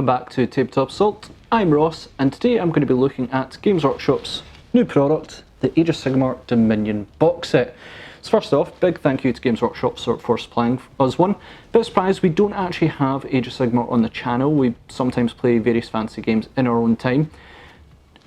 Welcome back to Tabletop Assault. I'm Ross, and today I'm going to be looking at Games Workshop's new product, the Age of Sigmar Dominion box set. So first off, big thank you to Games Workshop for supplying us one. Bit surprised we don't actually have Age of Sigmar on the channel. We sometimes play various fantasy games in our own time.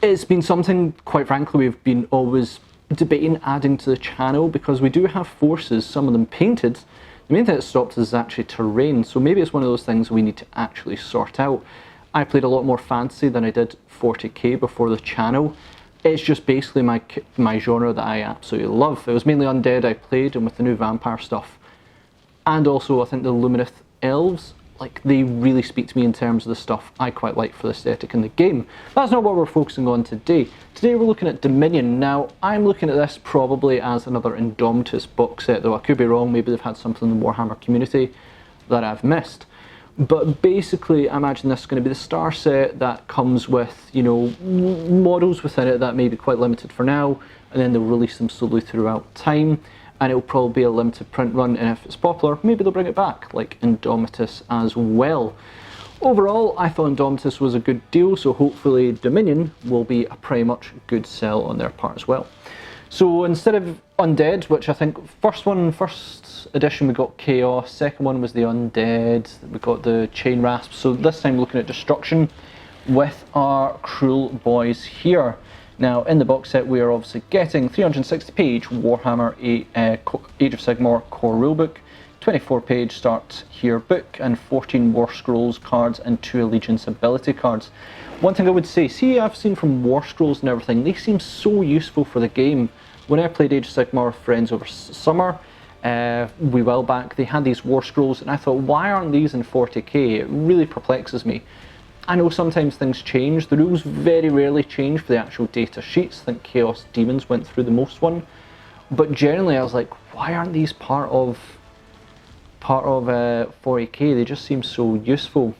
It's been something, quite frankly, we've been always debating adding to the channel because we do have forces, some of them painted. The main thing that stopped us is actually terrain, so maybe it's one of those things we need to actually sort out. I played a lot more fantasy than I did 40k before the channel. It's just basically my genre that I absolutely love. It was mainly undead I played, and with the new vampire stuff. And also I think the Lumineth elves, like, they really speak to me in terms of the stuff I quite like for the aesthetic in the game. That's not what we're focusing on today. Today we're looking at Dominion. Now, I'm looking at this probably as another Indomitus box set, though I could be wrong. Maybe they've had something in the Warhammer community that I've missed. But basically, I imagine this is going to be the star set that comes with, you know, models within it that may be quite limited for now, and then they'll release them slowly throughout time. And it'll probably be a limited print run, and if it's popular, maybe they'll bring it back, like Indomitus as well. Overall, I thought Indomitus was a good deal, so hopefully Dominion will be a pretty much good sell on their part as well. So instead of Undead, which I think first edition we got Chaos, second one was the Undead, we got the Chain Rasp, so this time looking at Destruction with our Cruel Boys here. Now, in the box set, we are obviously getting 360-page Warhammer Age of Sigmar core rulebook, 24-page Start Here book, and 14 War Scrolls cards and 2 Allegiance ability cards. One thing I would say, see, I've seen from War Scrolls and everything, they seem so useful for the game. When I played Age of Sigmar with friends over summer, a while back, they had these War Scrolls, and I thought, why aren't these in 40k? It really perplexes me. I know sometimes things change. The rules very rarely change for the actual data sheets. I think Chaos Demons went through the most one. But generally I was like, why aren't these part of 40k? They just seem so useful.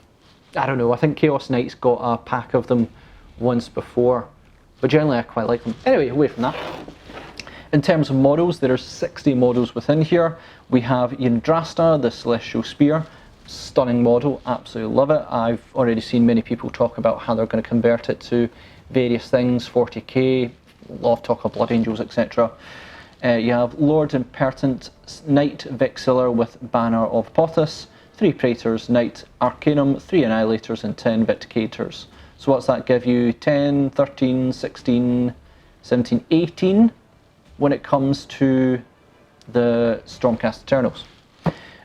I don't know, I think Chaos Knights got a pack of them once before. But generally I quite like them. Anyway, away from that. In terms of models, there are 60 models within here. We have Yndrasta, the Celestial Spear. Stunning model, absolutely love it. I've already seen many people talk about how they're going to convert it to various things, 40k, a lot of talk of Blood Angels, etc. You have Lord Impertinent, Knight Vexillor with Banner of Pothos, 3 Praetors, Knight Arcanum, 3 Annihilators and 10 Vindicators. So what's that give you? 10, 13, 16, 17, 18 when it comes to the Stormcast Eternals.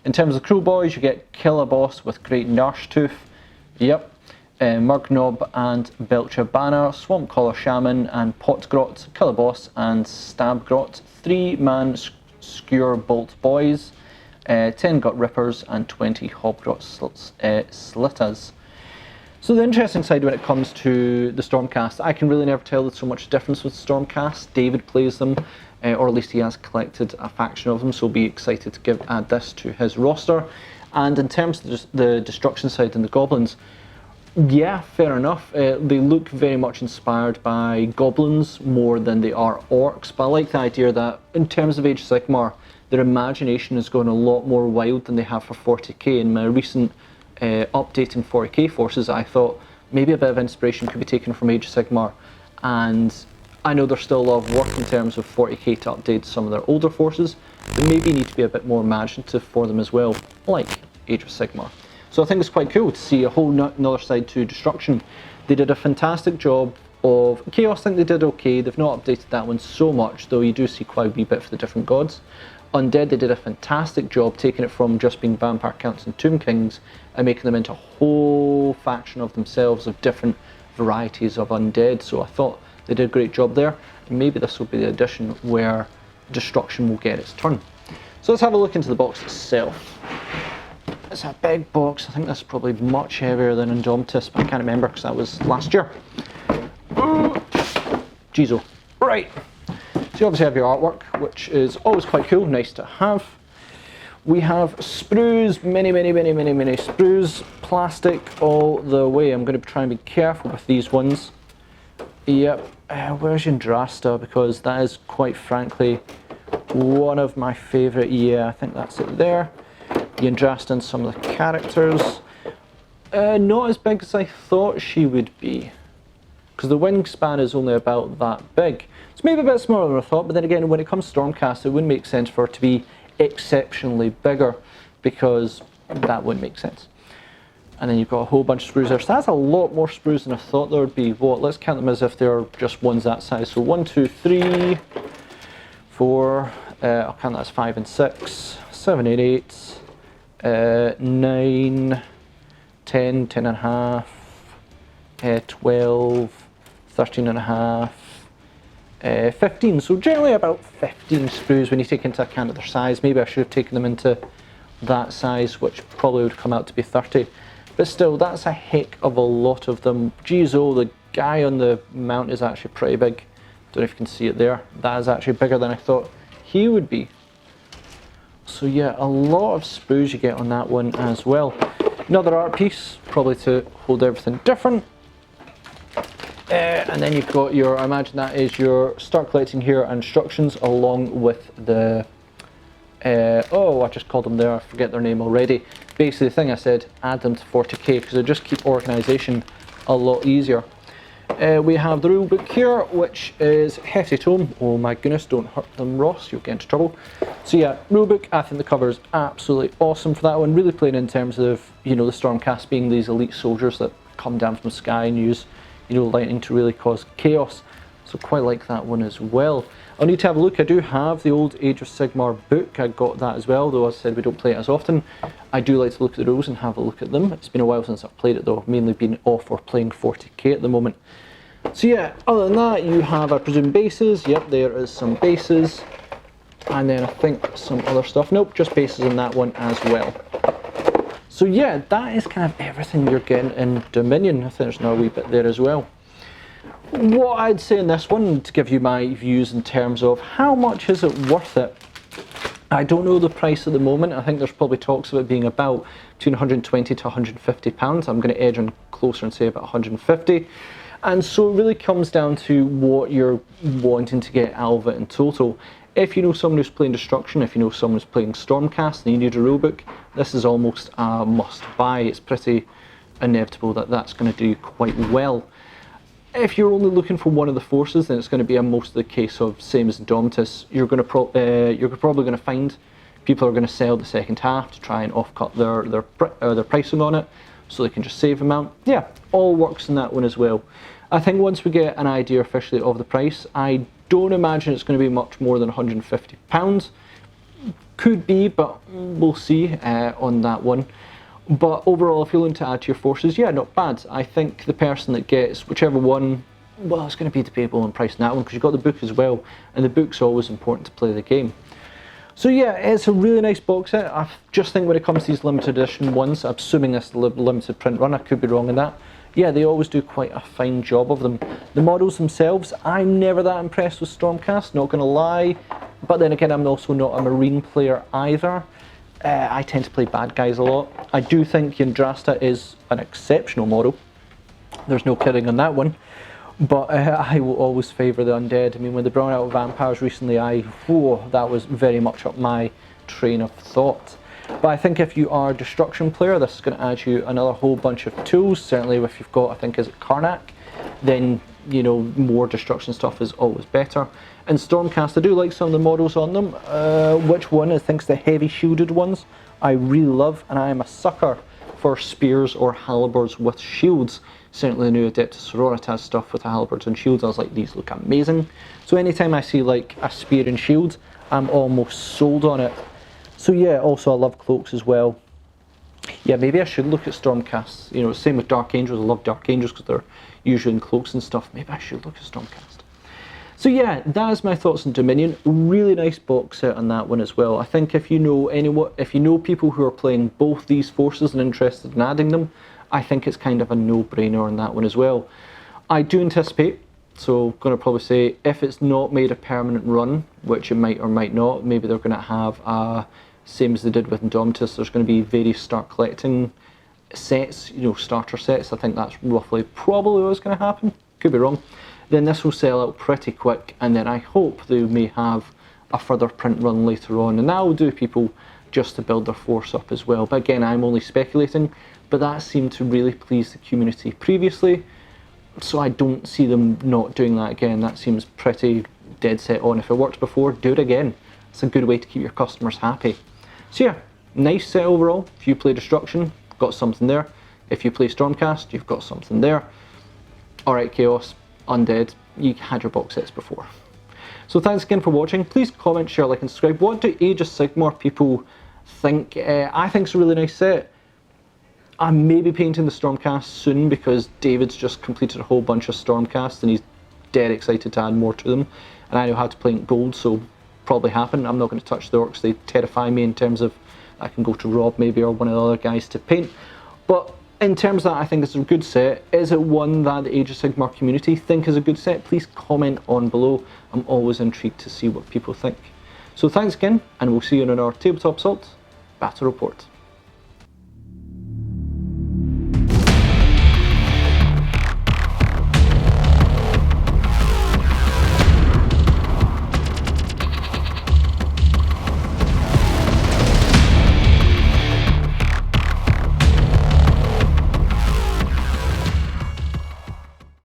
In terms of Cruel Boys, you get Killer Boss with Great Narshtooth, yep, Murgnob and Belcher Banner, Swamp Collar Shaman and Potgrot, Killer Boss and Stabgrot, 3-man Skewer Bolt Boys, 10 Gut Rippers and 20 Hobgrot Slittas. So the interesting side when it comes to the Stormcast, I can really never tell there's so much difference with Stormcast. David plays them, or at least he has collected a faction of them, so be excited to add this to his roster. And in terms of the Destruction side and the Goblins, yeah, fair enough. They look very much inspired by Goblins more than they are Orcs, but I like the idea that in terms of Age of Sigmar, their imagination is going a lot more wild than they have for 40k. In my recent updating 40k forces, I thought maybe a bit of inspiration could be taken from Age of Sigmar, and I know there's still a lot of work in terms of 40k to update some of their older forces, but maybe need to be a bit more imaginative for them as well, like Age of Sigmar. So I think it's quite cool to see a whole another side to Destruction. They did a fantastic job of Chaos. I think they did okay. They've not updated that one so much, though you do see quite a wee bit for the different gods. Undead, they did a fantastic job taking it from just being Vampire Counts and Tomb Kings and making them into a whole faction of themselves of different varieties of undead. So I thought they did a great job there, and maybe this will be the edition where Destruction will get its turn. So let's have a look into the box itself. It's a big box. I think this is probably much heavier than Indomitus, but I can't remember because that was last year. Jeez, right. So you obviously have your artwork, which is always quite cool, nice to have. We have sprues, many sprues, plastic all the way. I'm going to try and be careful with these ones. Yep, where's Yndrasta? Because that is quite frankly one of my favourite. Yeah, I think that's it there. Yndrasta and some of the characters. Not as big as I thought she would be, because the wingspan is only about that big. It's maybe a bit smaller than I thought, but then again, when it comes to Stormcast, it wouldn't make sense for her to be exceptionally bigger, because that wouldn't make sense. And then you've got a whole bunch of sprues there. So that's a lot more sprues than I thought there would be. What? Let's count them as if they're just ones that size. So 1, 2, 3, 4. I'll count that as 5 and 6, 7, 8, 9, 10, 10 and a half, 12, 13 and a half, 15. So generally about 15 sprues when you take into account their size. Maybe I should have taken them into that size, which probably would come out to be 30. But still, that's a heck of a lot of them. Geez, oh, the guy on the mount is actually pretty big. Don't know if you can see it there. That is actually bigger than I thought he would be. So yeah, a lot of sprues you get on that one as well. Another art piece, probably to hold everything different. And then you've got your, I imagine that is your start collecting here instructions along with the, oh, I just called them there, I forget their name already. Basically the thing I said, add them to 40k because they just keep organisation a lot easier. We have the rulebook here, which is hefty tome. Oh my goodness, don't hurt them, Ross, you'll get into trouble. So yeah, rulebook, I think the cover is absolutely awesome for that one. Really playing in terms of, you know, the Stormcast being these elite soldiers that come down from the sky and use, you know, lightning to really cause chaos. So quite like that one as well. I'll need to have a look. I do have the old Age of Sigmar book. I got that as well, though as I said we don't play it as often. I do like to look at the rules and have a look at them. It's been a while since I've played it though, mainly been off or playing 40k at the moment. So yeah, other than that, you have, I presume, bases. Yep, there is some bases. And then I think some other stuff. Nope, just bases in that one as well. So yeah, that is kind of everything you're getting in Dominion. I think there's another wee bit there as well. What I'd say in this one, to give you my views in terms of how much is it worth it, I don't know the price at the moment. I think there's probably talks of it being about between 120 to 150 pounds. I'm going to edge on closer and say about 150. And so it really comes down to what you're wanting to get out of it in total. If you know someone who's playing Destruction, if you know someone who's playing Stormcast and you need a rulebook, this is almost a must buy. It's pretty inevitable that that's going to do quite well. If you're only looking for one of the forces, then it's going to be most of the case of same as Indomitus. You're probably going to find people are going to sell the second half to try and offcut their pricing on it, so they can just save amount. Yeah, all works in that one as well. I think once we get an idea officially of the price, I don't imagine it's going to be much more than £150. Could be, but we'll see on that one. But overall, if you're looking to add to your forces, yeah, not bad. I think the person that gets whichever one, well, it's going to be debatable on price in that one because you've got the book as well, and the book's always important to play the game. So yeah, it's a really nice box set. I just think when it comes to these limited edition ones, I'm assuming this is the limited print run, I could be wrong in that. Yeah, they always do quite a fine job of them. The models themselves, I'm never that impressed with Stormcast, not going to lie. But then again, I'm also not a Marine player either. I tend to play bad guys a lot. I do think Yndrasta is an exceptional model. There's no kidding on that one. But I will always favour the undead. I mean, when they brought out vampires recently, that was very much up my train of thought. But I think if you are a Destruction player, this is going to add you another whole bunch of tools. Certainly if you've got, I think, is it Karnak, then, you know, more Destruction stuff is always better. And Stormcast, I do like some of the models on them. Which one? I think it's the heavy shielded ones. I really love, and I am a sucker for spears or halberds with shields. Certainly the new Adeptus Sororitas stuff with the halberds and shields, I was like, these look amazing. So anytime I see like a spear and shield, I'm almost sold on it. So yeah, also I love cloaks as well. Yeah, maybe I should look at Stormcasts. You know, same with Dark Angels. I love Dark Angels because they're usually in cloaks and stuff. Maybe I should look at Stormcast. So yeah, that is my thoughts on Dominion. Really nice box set on that one as well. I think if you know people who are playing both these forces and interested in adding them, I think it's kind of a no-brainer on that one as well. I do anticipate, so I'm going to probably say, if it's not made a permanent run, which it might or might not, maybe they're going to have a, same as they did with Indomitus, there's going to be various start collecting sets, you know, starter sets. I think that's roughly probably what's going to happen. Could be wrong. Then this will sell out pretty quick, and then I hope they may have a further print run later on, and that will do people just to build their force up as well. But again, I'm only speculating, but that seemed to really please the community previously, so I don't see them not doing that again. That seems pretty dead set on. If it worked before, do it again. It's a good way to keep your customers happy. So yeah, nice set overall. If you play Destruction, got something there. If you play Stormcast, you've got something there. Alright Chaos, Undead, you had your box sets before. So thanks again for watching. Please comment, share, like and subscribe. What do Age of Sigmar people think? I think it's a really nice set. I may be painting the Stormcast soon because David's just completed a whole bunch of Stormcasts and he's dead excited to add more to them. And I know how to paint gold, so probably happen. I'm not going to touch the orcs, they terrify me in terms of I can go to Rob maybe or one of the other guys to paint. But in terms of that, I think it's a good set. Is it one that the Age of Sigmar community think is a good set? Please comment on below. I'm always intrigued to see what people think. So thanks again, and we'll see you in our Tabletop Assault Battle Report.